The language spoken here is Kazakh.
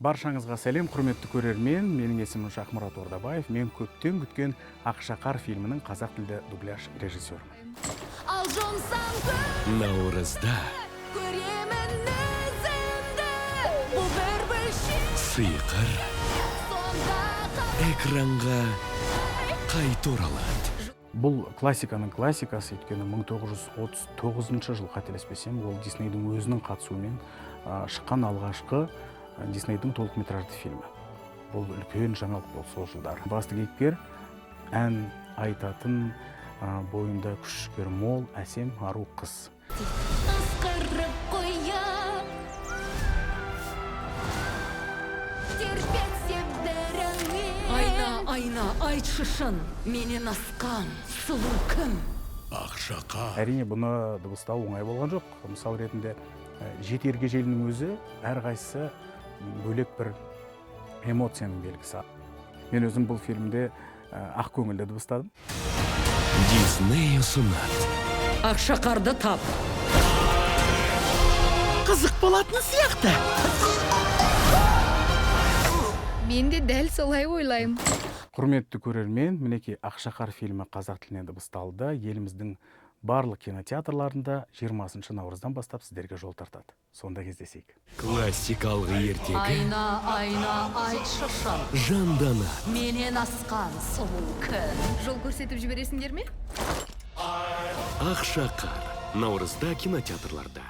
Баршаңызға сәлем, құрметті көрермен. Менің есімім Шахмұрат Ордабаев. Мен көптен күткен Ақшақар фильмінің қазақ тілді дубляж режиссерімін. Наурызда көремін өзімді, бұл бір сыйқыр экранға қайта оралады. Бұл классиканың классикасы, өйткені 1939 жыл қателеспесем, ол Диснейдің өзінің қатысуымен шыққан алғашқы Диснейдің толықметражды фильмі. Бұл үлкен жаңалық болды сол жылдар. Басты кейіпкер ән айтатын, бойында күш-жігер мол, әсем, ару қыз. Асқарып қоям, терпет себдеріңе. Айна, айтшы шын, менен асқан сұлу кім? Ақшақар. Әрине, бұны дыбыстау оңай болған жоқ. Мысал ретінде, жеті ергежейлінің өзі әрқайсысы бөлек бір эмоцияның белгісі. Мен өзім бұл фильмде ақ көңілді дыбыстадым. Дисней ұсынады. Ақшақарды тап. Қызық болатын сияқты. Мен де дәл солай ойлаймын. Құрметті көрермен, мінекей Ақшақар фильмі қазақ тіліне дыбысталды. Еліміздің барлық кинотеатрларында 20 наурыздан бастап сіздерге жол тартады. Сонда кездесейік. Классикалық ертегі Айна, айтшы шын, жандана. менен асқан сұлу кім? Жол көрсетіп жібересіңдер ме? Ақшақар. Наурызда кинотеатрларда.